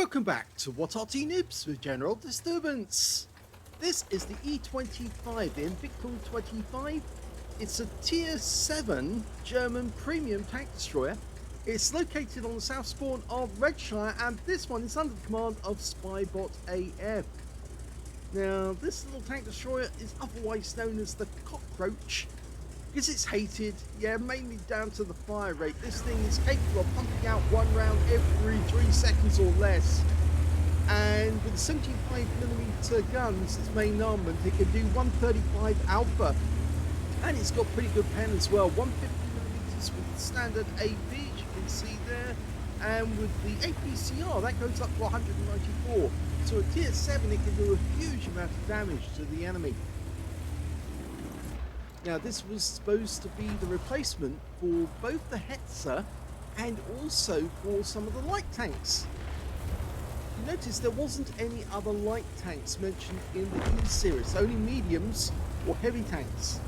Welcome back to What Arty Noobs with General Disturbance. This is the E25, the Invictus 25. It's a Tier 7 German premium tank destroyer. It's located on the south spawn of Redshire, and this one is under the command of SpybotAF. Now, this little tank destroyer is otherwise known as the Cockroach, because it's hated, mainly down to the fire rate. This thing is capable of pumping out one round every 3 seconds or less. And with the 75mm guns, its main armament, it can do 135 alpha. And it's got pretty good pen as well, 150mm with standard AP, as you can see there. And with the APCR, that goes up to 194. So at tier 7, it can do a huge amount of damage to the enemy. Now, this was supposed to be the replacement for both the Hetzer and also for some of the light tanks. You notice there wasn't any other light tanks mentioned in the E series, only mediums or heavy tanks.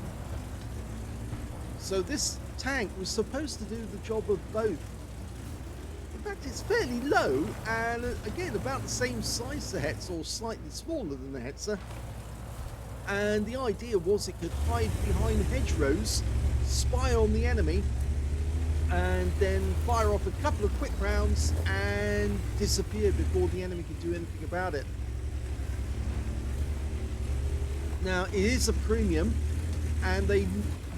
So this tank was supposed to do the job of both. In fact, it's fairly low and again about the same size as the Hetzer, or slightly smaller than the Hetzer. And the idea was it could hide behind hedgerows, spy on the enemy, and then fire off a couple of quick rounds and disappear before the enemy could do anything about it. Now, it is a premium, and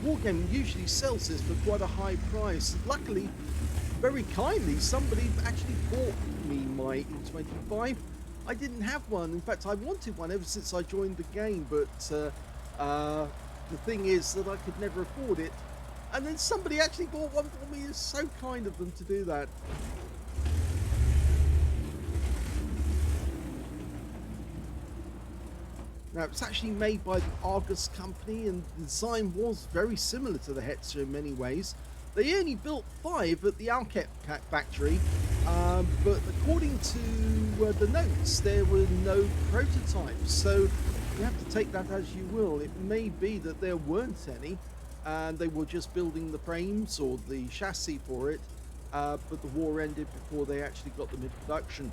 Wargaming usually sells this for quite a high price. Luckily, very kindly, somebody actually bought me my E25. I didn't have one. In fact, I wanted one ever since I joined the game, but the thing is that I could never afford it. And then somebody actually bought one for me. It's so kind of them to do that. Now, it's actually made by the Argus company, and the design was very similar to the Hetzer in many ways. They only built 5 at the Alket factory, but according to the notes, there were no prototypes, so you have to take that as you will. It may be that there weren't any, and they were just building the frames or the chassis for it, but the war ended before they actually got them in production.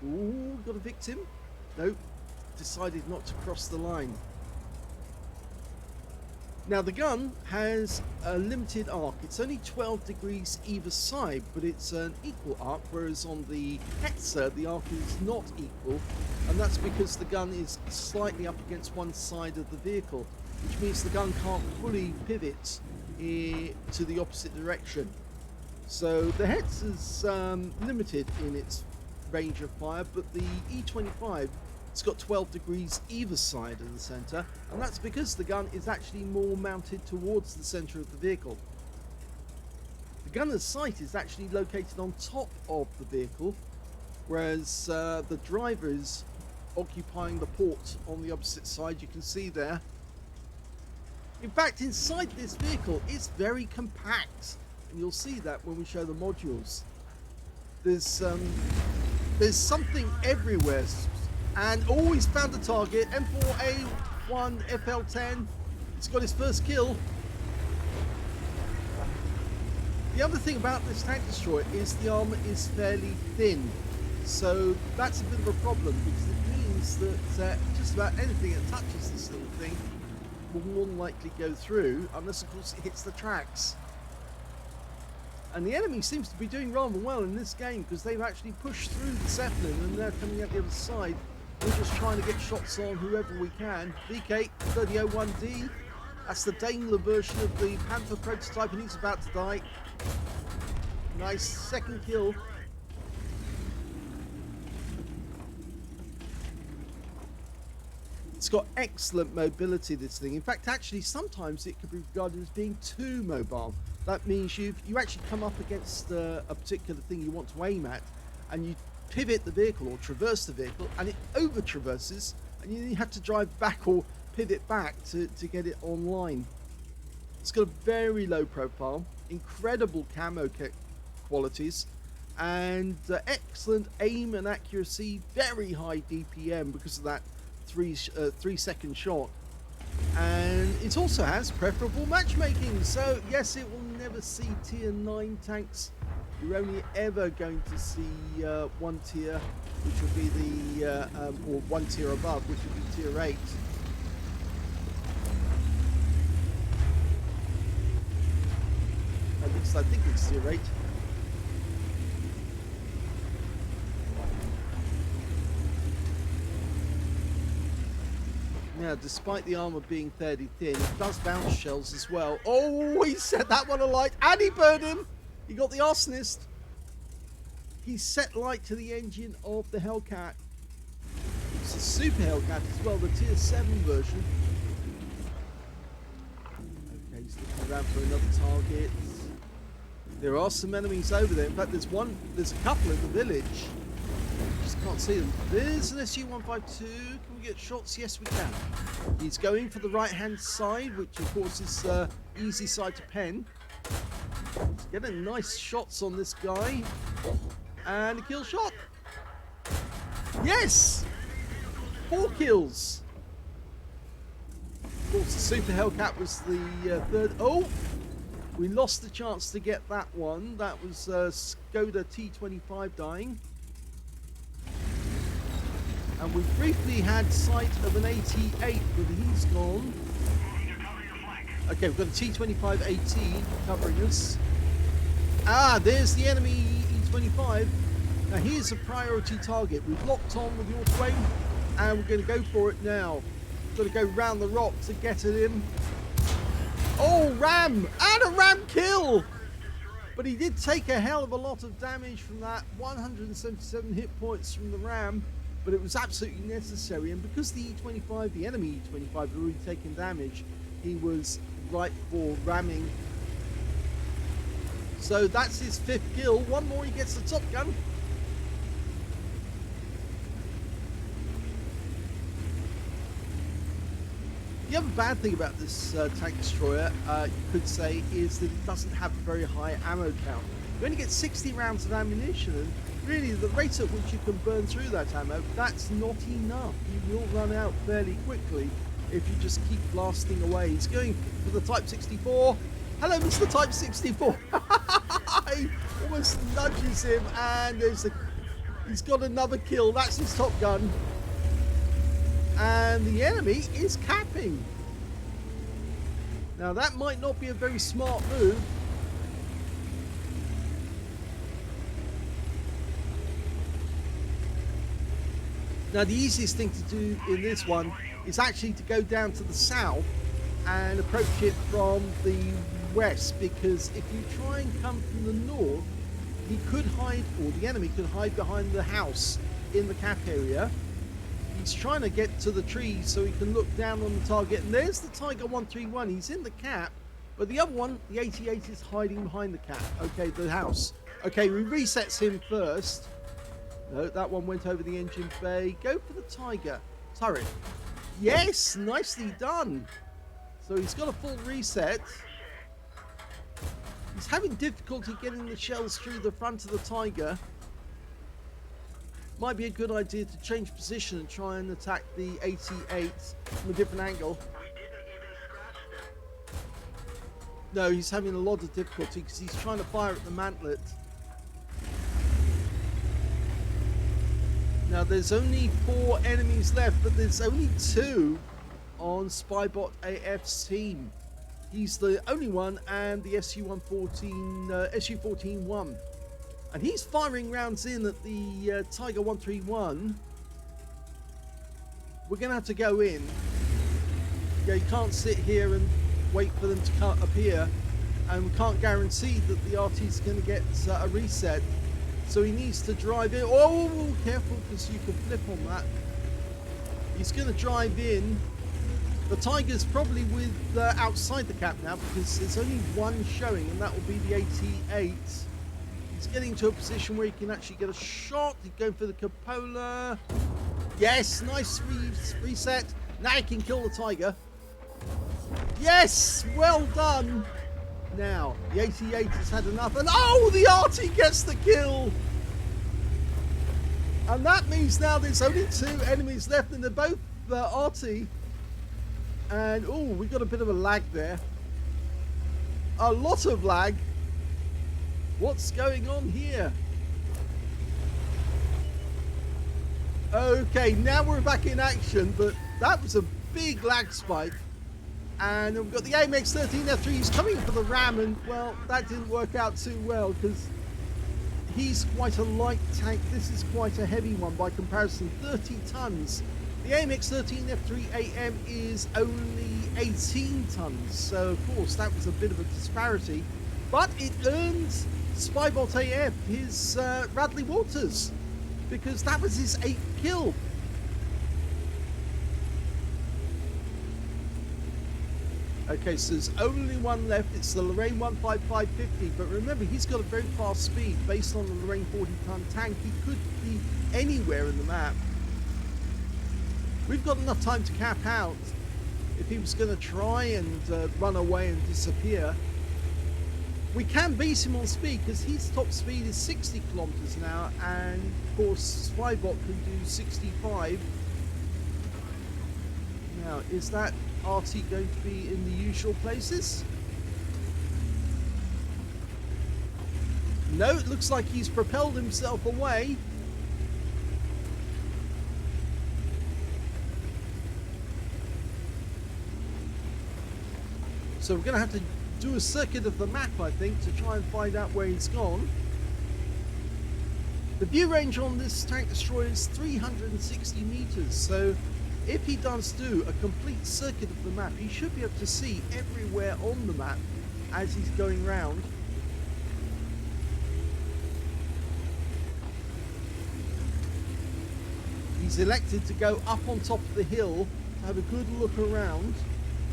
Ooh, got a victim? Nope, decided not to cross the line. Now, the gun has a limited arc. It's only 12 degrees either side, but it's an equal arc, whereas on the Hetzer, the arc is not equal, and that's because the gun is slightly up against one side of the vehicle, which means the gun can't fully pivot to the opposite direction. So the Hetzer's limited in its range of fire, but the E25, it's got 12 degrees either side of the center, and that's because the gun is actually more mounted towards the center of the vehicle. The gunner's sight is actually located on top of the vehicle, whereas the driver is occupying the port on the opposite side. You can see there. In fact, inside this vehicle, it's very compact, and you'll see that when we show the modules. There's something everywhere. And always found a target. M4A1 FL10. He's got his first kill. The other thing about this tank destroyer is the armor is fairly thin. So that's a bit of a problem, because it means that just about anything that touches this little thing will more than likely go through, unless of course it hits the tracks. And the enemy seems to be doing rather well in this game, because they've actually pushed through the Zeppelin and they're coming out the other side. We're just trying to get shots on whoever we can. VK3001D, that's the Daimler version of the Panther prototype, and he's about to die. Nice second kill. It's got excellent mobility, this thing. In fact, actually, sometimes it could be regarded as being too mobile. That means you actually come up against a particular thing you want to aim at, and you pivot the vehicle or traverse the vehicle, and it over traverses, and you have to drive back or pivot back to get it online. It's got a very low profile, incredible camo qualities, and excellent aim and accuracy, very high DPM because of that 3-second shot. And it also has preferable matchmaking, so yes, it will never see tier 9 tanks you're only ever going to see one tier, which would be the, or one tier above, which would be tier 8. At least I think it's tier 8. Now, despite the armor being fairly thin, it does bounce shells as well. Oh, he set that one alight, and he burned him! He got the arsonist. He set light to the engine of the Hellcat. It's a super Hellcat as well, the tier 7 version. Okay, he's looking around for another target. There are some enemies over there. In fact, there's a couple in the village. Just can't see them. There's an SU-152. Can we get shots? Yes, we can. He's going for the right-hand side, which of course is easy side to pen. He's getting nice shots on this guy. And a kill shot. Yes! 4 kills. Of course, the Super Hellcat was the third. Oh! We lost the chance to get that one. That was Skoda T25 dying. And we briefly had sight of an 88, but he's gone. Okay, we've got a T25 AT covering us. Ah, there's the enemy E25. Now here's a priority target. We've locked on with the auto aim, and we're going to go for it now. We've got to go round the rock to get at him. Oh, ram! And a ram kill! But he did take a hell of a lot of damage from that. 177 hit points from the ram. But it was absolutely necessary, and because the E25, the enemy E25, had already taken damage, he was ripe for ramming. So that's his 5th kill. One more, he gets the Top Gun. The other bad thing about this tank destroyer, you could say, is that it doesn't have a very high ammo count. You only get 60 rounds of ammunition, and really the rate at which you can burn through that ammo, that's not enough. You will run out fairly quickly if you just keep blasting away. He's going for the Type 64. Hello, Mr. Type 64. He almost nudges him, and he's got another kill. That's his Top Gun. And the enemy is capping. Now that might not be a very smart move. Now the easiest thing to do in this one is actually to go down to the south and approach it from the west, because if you try and come from the north, he could hide, or the enemy could hide behind the house in the cap area. He's trying to get to the trees so he can look down on the target, and there's the Tiger 131. He's in the cap, but the other one, the 88, is hiding behind the cap. Okay, the house. Okay, we resets him first. No, that one went over the engine bay. Go for the Tiger turret. Yes, nicely done. So he's got a full reset. He's having difficulty getting the shells through the front of the Tiger. Might be a good idea to change position and try and attack the 88 from a different angle. No, he's having a lot of difficulty because he's trying to fire at the mantlet. Now there's only 4 enemies left, but there's only 2 on SpybotAF's team. He's the only one, and the SU-14 won. And he's firing rounds in at the Tiger 131. We're going to have to go in. Yeah, you can't sit here and wait for them to appear. And we can't guarantee that the Arty's going to get a reset. So he needs to drive in. Oh, careful, because you can flip on that. He's going to drive in. The Tiger's probably with outside the cap now, because there's only one showing, and that will be the 88. He's getting to a position where he can actually get a shot. He's going for the cupola. Yes, nice reset. Now he can kill the Tiger. Yes, well done. Now, the 88 has had enough, and oh, the Arty gets the kill. And that means now there's only 2 enemies left, and they're both Arty. And oh, we got a bit of a lag there. A lot of lag. What's going on here? Okay, now we're back in action, but that was a big lag spike. And we've got the AMX-13F3, he's coming for the ram, and well, that didn't work out too well because he's quite a light tank. This is quite a heavy one by comparison, 30 tons. The AMX-13F3AM is only 18 tons, so of course that was a bit of a disparity, but it earned SpybotAF his Radley Waters, because that was his 8th kill. Okay, so there's only one left. It's the Lorraine 15550, but remember, he's got a very fast speed based on the Lorraine 40-ton tank. He could be anywhere in the map. We've got enough time to cap out if he was going to try and run away and disappear. We can beat him on speed because his top speed is 60 kilometers an hour, and of course Spybot can do 65. Now, is that Arty going to be in the usual places? No, it looks like he's propelled himself away. So we're going to have to do a circuit of the map, I think, to try and find out where he's gone. The view range on this tank destroyer is 360 meters, so if he does do a complete circuit of the map, he should be able to see everywhere on the map as he's going round. He's elected to go up on top of the hill to have a good look around.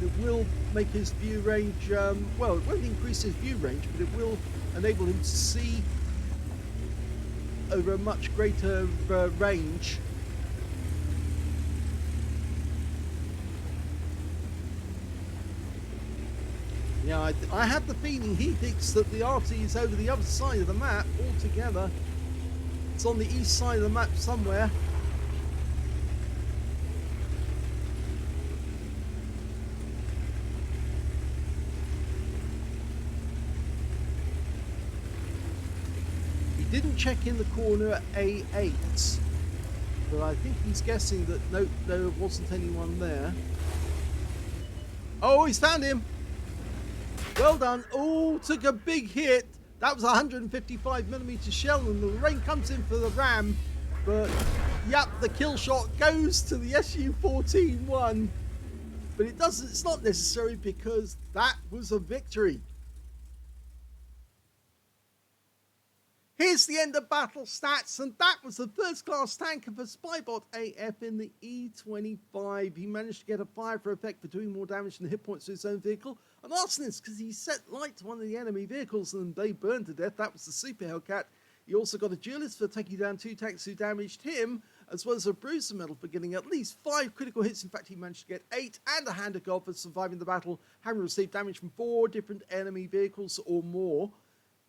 It will make his view range, well, it won't increase his view range, but it will enable him to see over a much greater range. Yeah, I have the feeling he thinks that the Arty is over the other side of the map altogether. It's on the east side of the map somewhere. He didn't check in the corner at A8, but I think he's guessing that no, there wasn't anyone there. Oh, he's found him! Well done. Oh, took a big hit. That was a 155mm shell, and the Lorraine comes in for the ram. But, yep, the kill shot goes to the Su-14-1. But it doesn't, it's not necessary because that was a victory. Here's the end of battle stats, and that was the first class tanker for SpybotAF in the E25. He managed to get a fire for effect for doing more damage than hit points to his own vehicle. An arsonist because he set light to one of the enemy vehicles and they burned to death. That was the Super Hellcat. He also got a duelist for taking down 2 tanks who damaged him, as well as a bruiser medal for getting at least 5 critical hits. In fact, he managed to get 8, and a hand of God for surviving the battle, having received damage from 4 different enemy vehicles or more.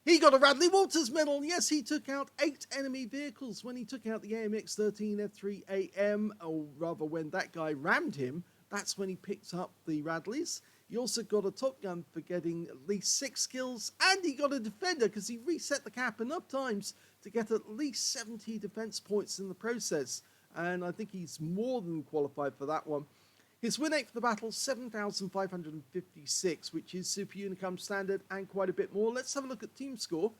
He got a Radley Waters medal. Yes, he took out 8 enemy vehicles when he took out the AMX-13F3AM, or rather when that guy rammed him. That's when he picked up the Radleys. He also got a Top Gun for getting at least 6 kills, and he got a Defender because he reset the cap enough times to get at least 70 defense points in the process. And I think he's more than qualified for that one. His win rate for the battle, 7,556, which is Super Unicum standard and quite a bit more. Let's have a look at team score.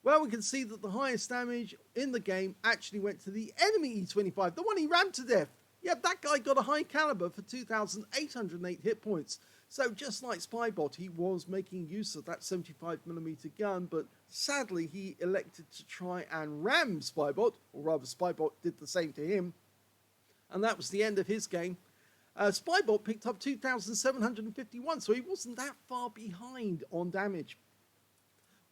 Well, we can see that the highest damage in the game actually went to the enemy E25, the one he rammed to death. Yeah, that guy got a high caliber for 2,808 hit points. So just like Spybot, he was making use of that 75mm gun, but sadly he elected to try and ram Spybot, or rather Spybot did the same to him. And that was the end of his game. Spybot picked up 2,751, so he wasn't that far behind on damage.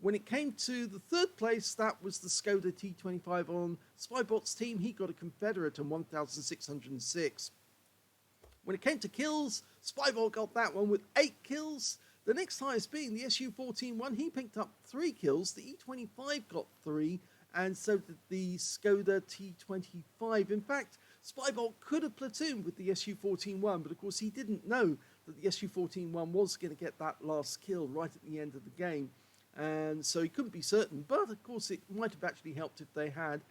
When it came to the third place, that was the Skoda T25 on Spybot's team. He got a Confederate on 1,606. When it came to kills, Spybot got that one with 8 kills. The next highest being the Su-14-1, he picked up 3 kills. The E25 got 3, and so did the Skoda T25. In fact, Spybot could have platooned with the Su-14-1, but of course he didn't know that the Su-14-1 was going to get that last kill right at the end of the game. and so he couldn't be certain, but of course it might have actually helped if they had.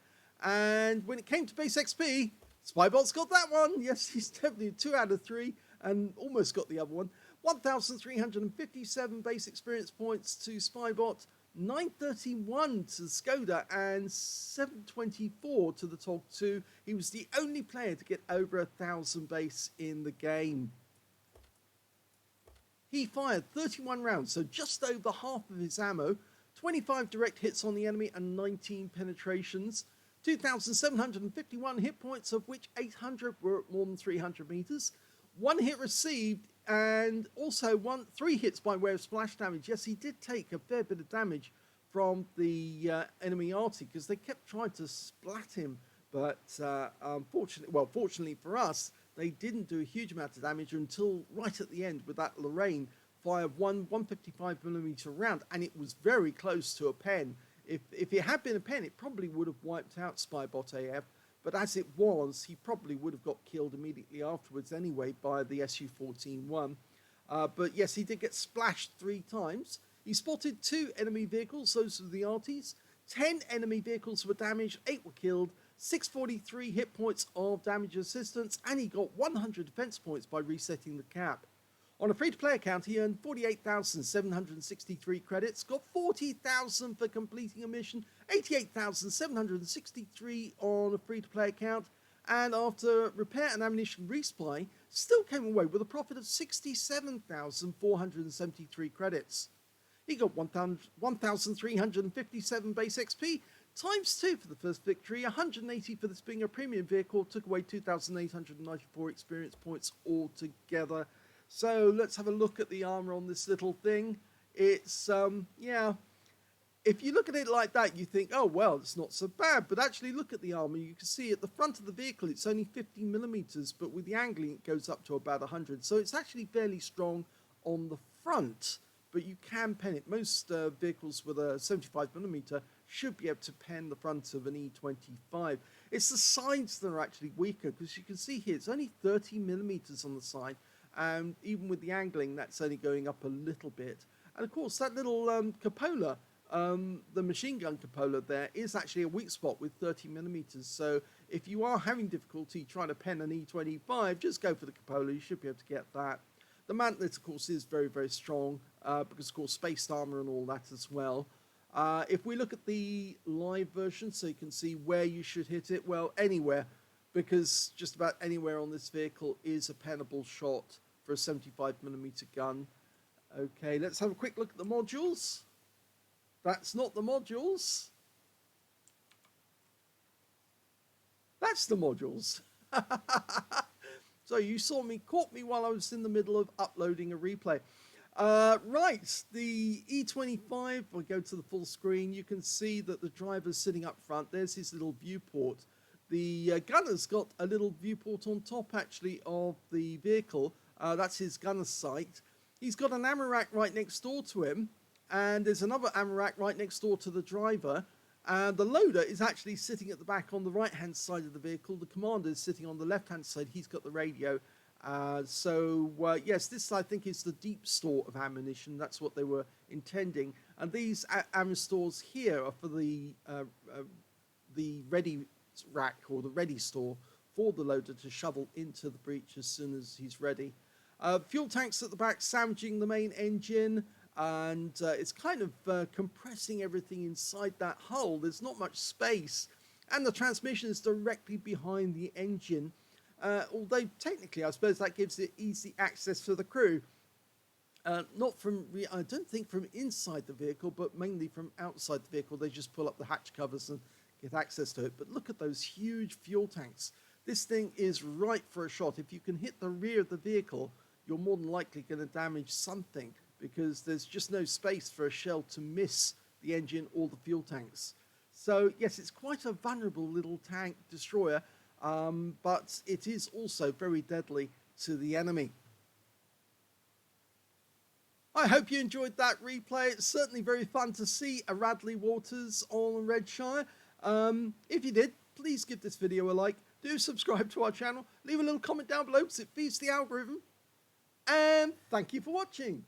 And when it came to base XP, Spybot's got that one. Yes, he's definitely 2 out of 3 and almost got the other one. 1,357 base experience points to Spybot, 931 to Skoda, and 724 to the Tog 2. He was the only player to get over 1,000 base in the game. He fired 31 rounds, so just over half of his ammo, 25 direct hits on the enemy and 19 penetrations, 2,751 hit points, of which 800 were at more than 300 meters, 1 hit received, and also 3 hits by way of splash damage. Yes, he did take a fair bit of damage from the enemy Arty, because they kept trying to splat him, but fortunately for us, they didn't do a huge amount of damage until right at the end with that Lorraine fired 155mm round, and it was very close to a pen. If it had been a pen, it probably would have wiped out SpybotAF, but as it was, he probably would have got killed immediately afterwards anyway by the Su-14-1. But yes, he did get splashed 3 times. He spotted 2 enemy vehicles, those were the Arties. 10 enemy vehicles were damaged, 8 were killed, 643 hit points of damage assistance, and he got 100 defense points by resetting the cap. On a free-to-play account, he earned 48,763 credits, got 40,000 for completing a mission, 88,763 on a free-to-play account, and after repair and ammunition resupply, still came away with a profit of 67,473 credits. He got 1,357 base XP, times 2 for the first victory, 180 for this being a premium vehicle, took away 2,894 experience points altogether. So let's have a look at the armor on this little thing. It's, yeah, if you look at it like that, you think, oh, well, it's not so bad. But actually look at the armor. You can see at the front of the vehicle, it's only 50mm, but with the angling, it goes up to about 100. So it's actually fairly strong on the front, but you can pen it. Most vehicles with a 75mm should be able to pen the front of an E25. It's the sides that are actually weaker, because you can see here, it's only 30mm on the side. And even with the angling, that's only going up a little bit. And of course, that little cupola, the machine gun cupola there, is actually a weak spot with 30mm. So if you are having difficulty trying to pen an E25, just go for the cupola. You should be able to get that. The mantlet, of course, is very, very strong because, of course, spaced armor and all that as well. If we look at the live version, so you can see where you should hit it, well, anywhere, because just about anywhere on this vehicle is a pennable shot for a 75mm gun. Okay, let's have a quick look at the modules. That's not the modules. That's the modules. So you caught me while I was in the middle of uploading a replay. Right, the E25, we'll go to the full screen. You can see that the driver's sitting up front. There's his little viewport. The gunner's got a little viewport on top, actually, of the vehicle. That's his gunner's sight. He's got an ammo rack right next door to him, and there's another ammo rack right next door to the driver. And the loader is actually sitting at the back on the right-hand side of the vehicle. The commander is sitting on the left-hand side. He's got the radio. Yes, this, I think, is the deep store of ammunition. That's what they were intending. And these ammo stores here are for the ready rack, or the ready store, for the loader to shovel into the breach as soon as he's ready. Fuel tanks at the back sandwiching the main engine, and it's kind of compressing everything inside that hull. There's not much space, and the transmission is directly behind the engine, although technically I suppose that gives it easy access for the crew. Not from, I don't think from inside the vehicle, but mainly from outside the vehicle. They just pull up the hatch covers and get access to it. But look at those huge fuel tanks. This thing is right for a shot. If you can hit the rear of the vehicle, you're more than likely going to damage something, because there's just no space for a shell to miss the engine or the fuel tanks. So yes, it's quite a vulnerable little tank destroyer, but it is also very deadly to the enemy. I hope you enjoyed that replay. It's certainly very fun to see a Radley Waters on Redshire. If you did, please give this video a like. Do subscribe to our channel. Leave a little comment down below because it feeds the algorithm. And thank you for watching.